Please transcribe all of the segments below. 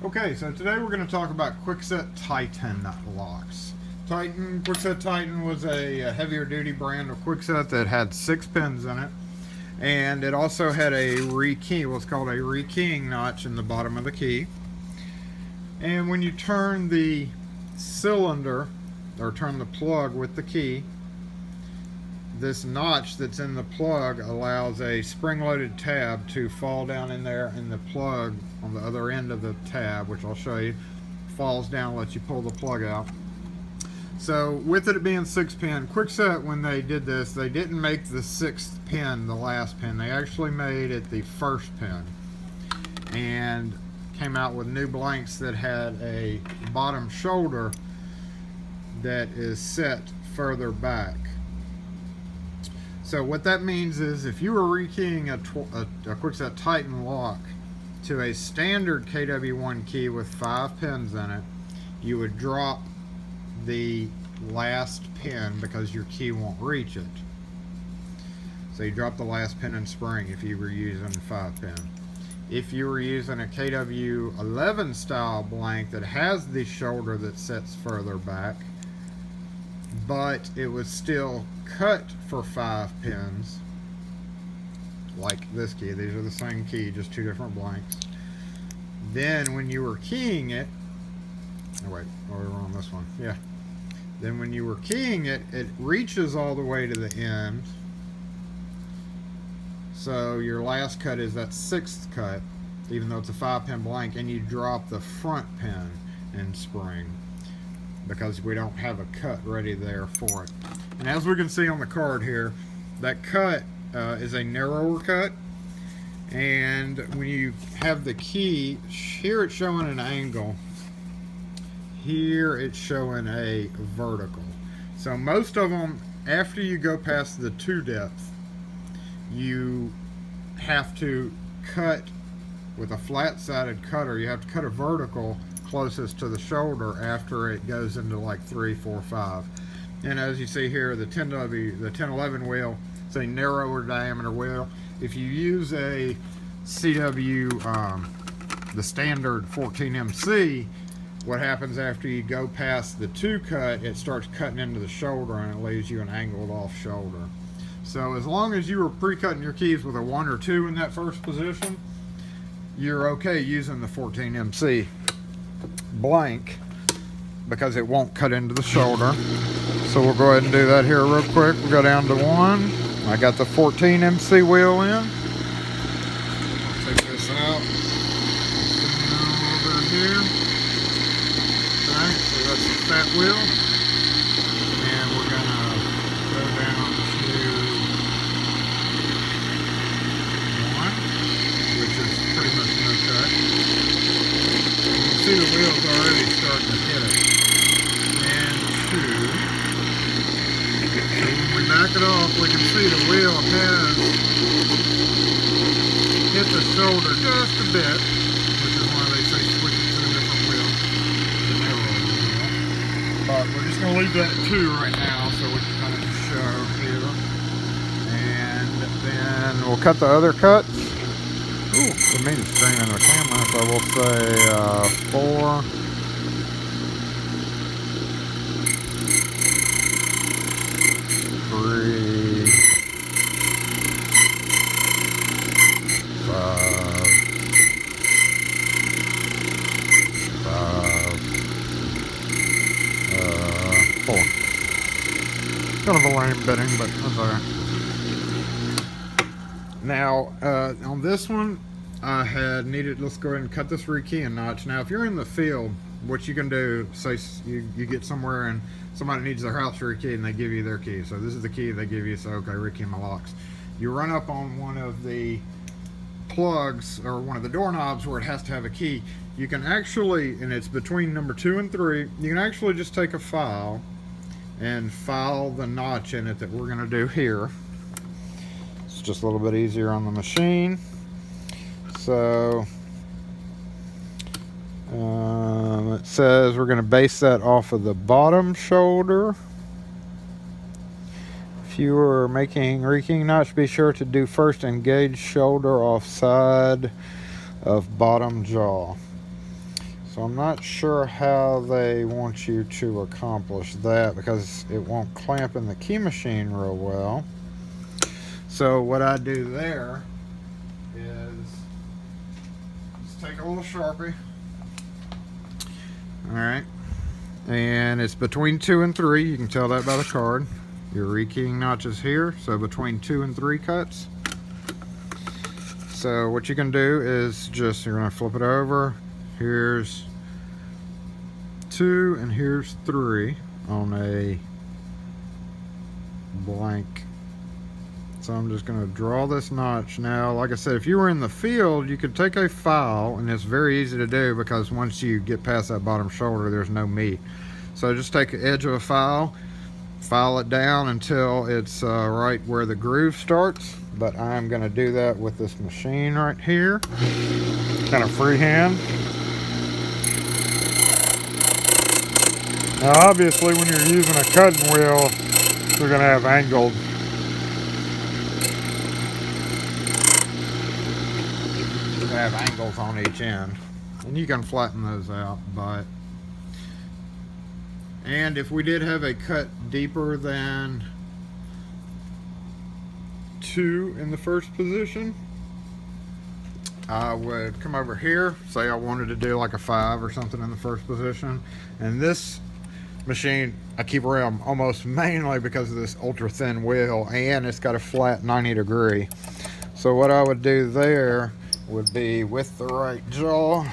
Okay, so today we're going to talk about Kwikset Titan locks. Kwikset Titan was a heavier duty brand of Kwikset that had 6 pins in it, and it also had a rekey, what's called a rekeying notch in the bottom of the key. And when you turn the cylinder or turn the plug with the key, this notch that's in the plug allows a spring-loaded tab to fall down in there, and the plug on the other end of the tab, which I'll show you, falls down, lets you pull the plug out. So with it being 6 pin, Kwikset, when they did this, they didn't make the 6th pin the last pin. They actually made it the 1st pin and came out with new blanks that had a bottom shoulder that is set further back. So what that means is if you were rekeying a Kwikset Titan lock to a standard KW1 key with 5 pins in it, you would drop the last pin because your key won't reach it. So you drop the last pin and spring if you were using 5 pin. If you were using a KW11 style blank that has the shoulder that sets further back, but it was still cut for 5 pins, like this key, these are the same key, just 2 different blanks, then when you were keying it, oh wait, oh, we're on this one, yeah, then when you were keying it, it reaches all the way to the end, so your last cut is that 6th cut, even though it's a 5 pin blank, and you drop the front pin and spring, because we don't have a cut ready there for it. And as we can see on the card here, that cut is a narrower cut, and when you have the key, here it's showing an angle, here it's showing a vertical. So most of them, after you go past the 2 depth, you have to cut with a flat-sided cutter. You have to cut a vertical closest to the shoulder after it goes into like 3, 4, 5. And as you see here, the 1011 wheel, it's a narrower diameter wheel. If you use a CW, the standard 14MC, what happens after you go past the 2 cut, it starts cutting into the shoulder and it leaves you an angled off shoulder. So as long as you were pre-cutting your keys with a 1 or 2 in that first position, you're okay using the 14MC blank because it won't cut into the shoulder. So we'll go ahead and do that here real quick. We'll go down to 1. I got the 14MC wheel in. I'll take this out. Over here. Okay, so that's the fat wheel. And we're gonna go down to 1, which is pretty much no cut. You can see the wheels already starting to hit it. And 2. So when we back it off, we can see the wheel has hit the shoulder just a bit, which is why they say switch it to a different wheel, the narrower wheel. But we're just going to leave that at 2 right now so we can kind of show here. And then we'll cut the other cuts. Ooh, didn't mean to screen in the camera, so we'll say 4. 3, 5, 4. Kind of a lame bitting, but that's alright. Now, on this one, I had needed, let's go ahead and cut this rekeying notch. Now, if you're in the field, what you can do, say you get somewhere and somebody needs their house rekeyed and they give you their key. So this is the key they give you, so okay, rekey my locks. You run up on one of the plugs or one of the doorknobs where it has to have a key. You can actually, and it's between number 2 and 3, you can actually just take a file and file the notch in it that we're gonna do here. It's just a little bit easier on the machine. So it says we're going to base that off of the bottom shoulder. If you are making rekeying notch, be sure to do first engage shoulder off side of bottom jaw. So I'm not sure how they want you to accomplish that because it won't clamp in the key machine real well. So what I do there is just take a little Sharpie. Alright. And it's between 2 and 3. You can tell that by the card. Your rekeying notch is here, so between 2 and 3 cuts. So what you can do is just, you're going to flip it over. Here's 2 and here's 3 on a blank. So I'm just going to draw this notch. Now, like I said, if you were in the field, you could take a file, and it's very easy to do because once you get past that bottom shoulder, there's no meat. So just take the edge of a file it down until it's right where the groove starts. But I'm going to do that with this machine right here, kind of freehand. Now obviously when you're using a cutting wheel, you're going to have angled. Have angles on each end, and you can flatten those out. But and if we did have a cut deeper than 2 in the first position, I would come over here, say I wanted to do like a 5 or something in the first position, and this machine I keep around almost mainly because of this ultra thin wheel, and it's got a flat 90 degree. So what I would do there would be with the right jaw.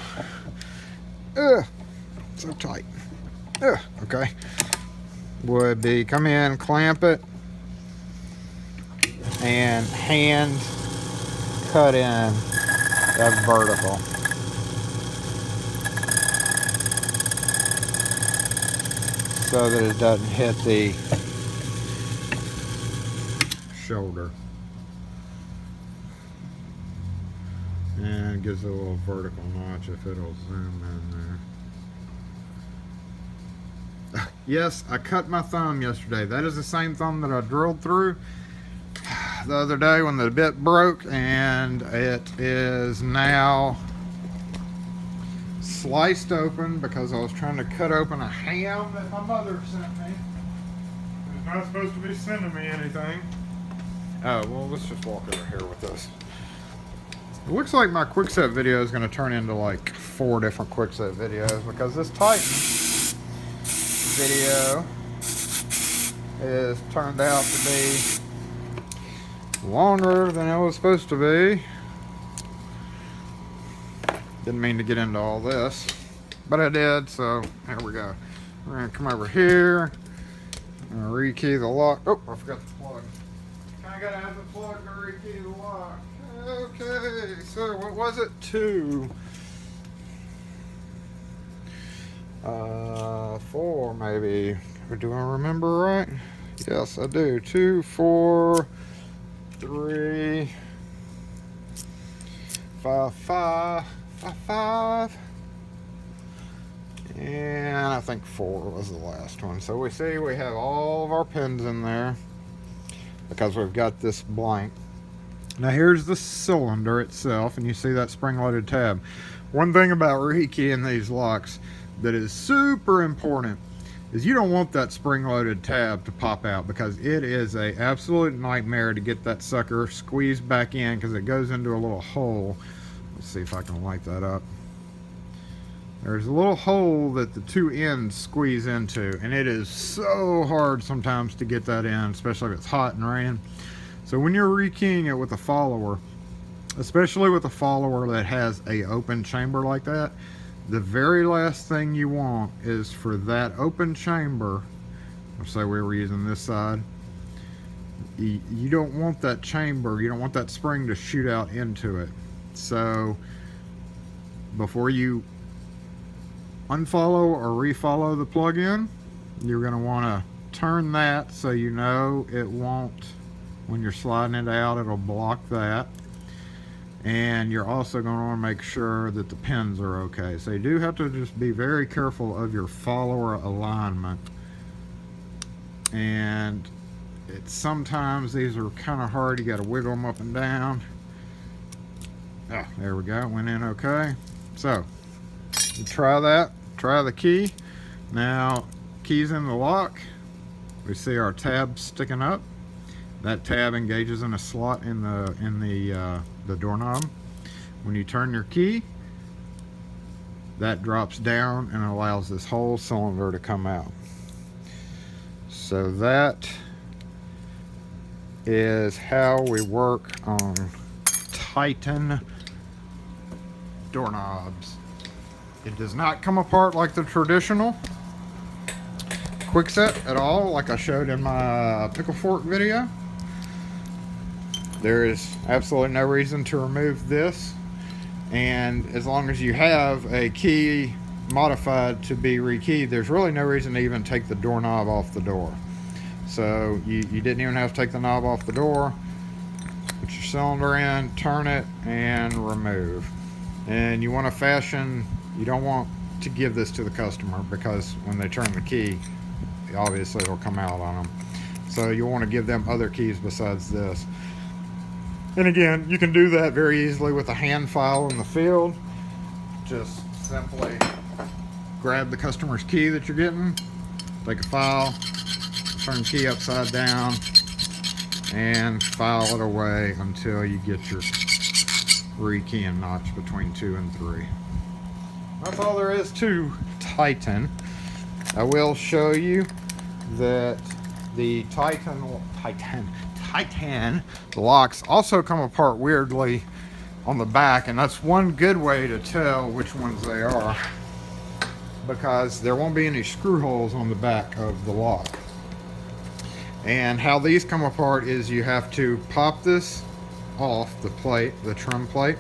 So tight. Okay. Would be come in, clamp it, and hand cut in that vertical. So that it doesn't hit the shoulder. And it gives it a little vertical notch if it'll zoom in there. Yes, I cut my thumb yesterday. That is the same thumb that I drilled through the other day when the bit broke, and it is now sliced open because I was trying to cut open a ham that my mother sent me. She's not supposed to be sending me anything. Oh, well, let's just walk over here with this. It looks like my Kwikset video is going to turn into like 4 different Kwikset videos because this Titan video is turned out to be longer than it was supposed to be. Didn't mean to get into all this, but I did, so here we go. We're going to come over here and rekey the lock. Oh, I forgot the plug. I got to have the plug to rekey the lock. Okay, so what was it? 2, 4 maybe. Do I remember right? Yes, I do. 2, 4, 3, 5, 5, 5, and I think 4 was the last one. So we see we have all of our pins in there because we've got this blank. Now here's the cylinder itself, and you see that spring-loaded tab. One thing about rekeying these locks that is super important is you don't want that spring-loaded tab to pop out because it is an absolute nightmare to get that sucker squeezed back in because it goes into a little hole. Let's see if I can light that up. There's a little hole that the 2 ends squeeze into, and it is so hard sometimes to get that in, especially if it's hot and raining. So when you're rekeying it with a follower, especially with a follower that has a open chamber like that, the very last thing you want is for that open chamber, let's say we were using this side, you don't want that chamber, you don't want that spring to shoot out into it. So before you unfollow or refollow the plug-in, you're going to want to turn that so you know it won't, when you're sliding it out, it'll block that. And you're also going to want to make sure that the pins are okay. So you do have to just be very careful of your follower alignment. And sometimes these are kind of hard. You got to wiggle them up and down. Ah, there we go. It went in okay. So You try that, try the key. Now, key's in the lock. We see our tab sticking up. That tab engages in a slot in the doorknob. When you turn your key, that drops down and allows this whole cylinder to come out. So that is how we work on Titan doorknobs. It does not come apart like the traditional Kwikset at all, like I showed in my pickle fork video. There is absolutely no reason to remove this, and as long as you have a key modified to be rekeyed, there's really no reason to even take the doorknob off the door. So you didn't even have to take the knob off the door. Put your cylinder in, turn it, and remove. And you want to fashion, you don't want to give this to the customer, because when they turn the key, obviously it'll come out on them. So you want to give them other keys besides this. And again, you can do that very easily with a hand file in the field. Just simply grab the customer's key that you're getting, take a file, turn the key upside down, and file it away until you get your rekeying notch between 2 and 3. That's all there is to Titan. I will show you that the Titan locks also come apart weirdly on the back, and that's one good way to tell which ones they are, because there won't be any screw holes on the back of the lock. And how these come apart is you have to pop this off the plate, the trim plate,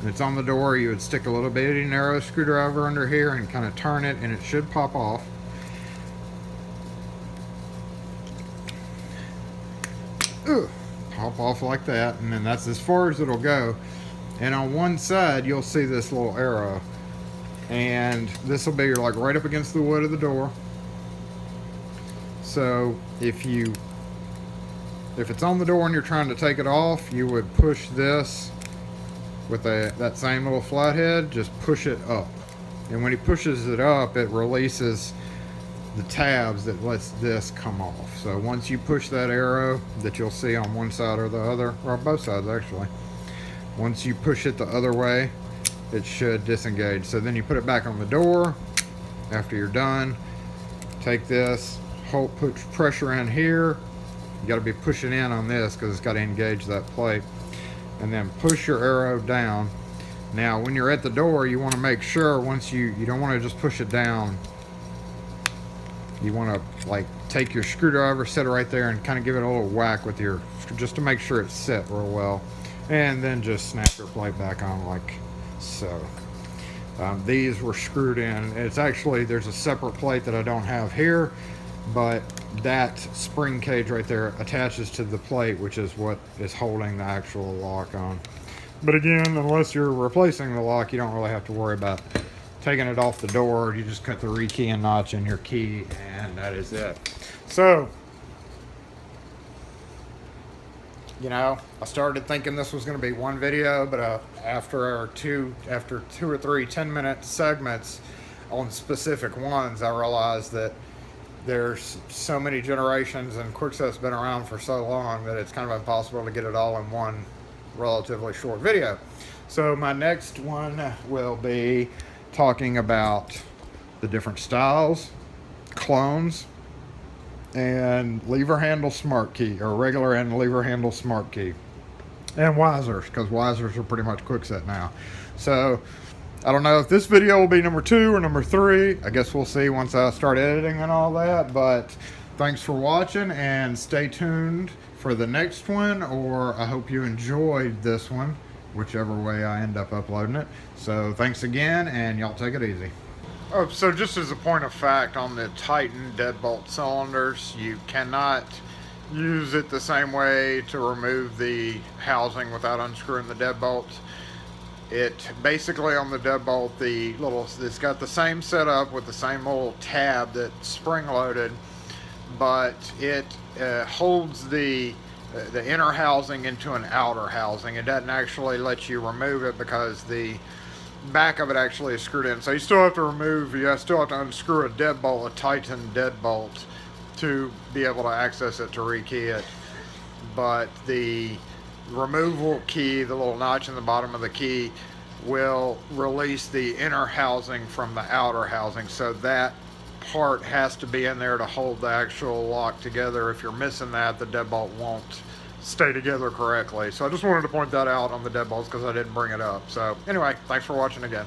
and it's on the door. You would stick a little bitty narrow screwdriver under here and kind of turn it, and it should pop off. Pop off like that, and then that's as far as it'll go. And on one side you'll see this little arrow, and this will be like right up against the wood of the door. So if it's on the door and you're trying to take it off, you would push this with that same little flathead, just push it up. And when he pushes it up, it releases the tabs that lets this come off. So once you push that arrow that you'll see on one side or the other, or both sides actually, once you push it the other way, it should disengage. So then you put it back on the door. After you're done, take this, put pressure in here. You got to be pushing in on this because it's got to engage that plate, and then push your arrow down. Now when you're at the door, you want to make sure, once you don't want to just push it down, you want to like take your screwdriver, set it right there, and kind of give it a little whack with your, just to make sure it's set real well, and then just snap your plate back on like so. These were screwed in. It's actually, there's a separate plate that I don't have here, but that spring cage right there attaches to the plate, which is what is holding the actual lock on. But again, unless you're replacing the lock, you don't really have to worry about taking it off the door. You just cut the rekeying notch in your key, and that is it. So, you know, I started thinking this was going to be one video, but after two or three 10-minute segments on specific ones, I realized that there's so many generations, and Kwikset's been around for so long that it's kind of impossible to get it all in one relatively short video. So my next one will be talking about the different styles, clones, and lever handle smart key, or regular and lever handle smart key, and Wisers, because Wisers are pretty much Kwikset now. So I don't know if this video will be number 2 or number 3. I guess we'll see once I start editing and all that. But thanks for watching, and stay tuned for the next one, or I hope you enjoyed this one, whichever way I end up uploading it. So thanks again, and y'all take it easy. Oh, so just as a point of fact, on the Titan deadbolt cylinders, you cannot use it the same way to remove the housing without unscrewing the deadbolts. It basically, on the deadbolt, it's got the same setup with the same little tab that's spring loaded, but it holds the inner housing into an outer housing. It doesn't actually let you remove it because the back of it actually is screwed in. So you still have to still have to unscrew a deadbolt, a Titan deadbolt, to be able to access it to rekey it. But the removal key, the little notch in the bottom of the key, will release the inner housing from the outer housing. So that part has to be in there to hold the actual lock together. If you're missing that, the deadbolt won't stay together correctly. So I just wanted to point that out on the deadbolts because I didn't bring it up. So anyway, thanks for watching again.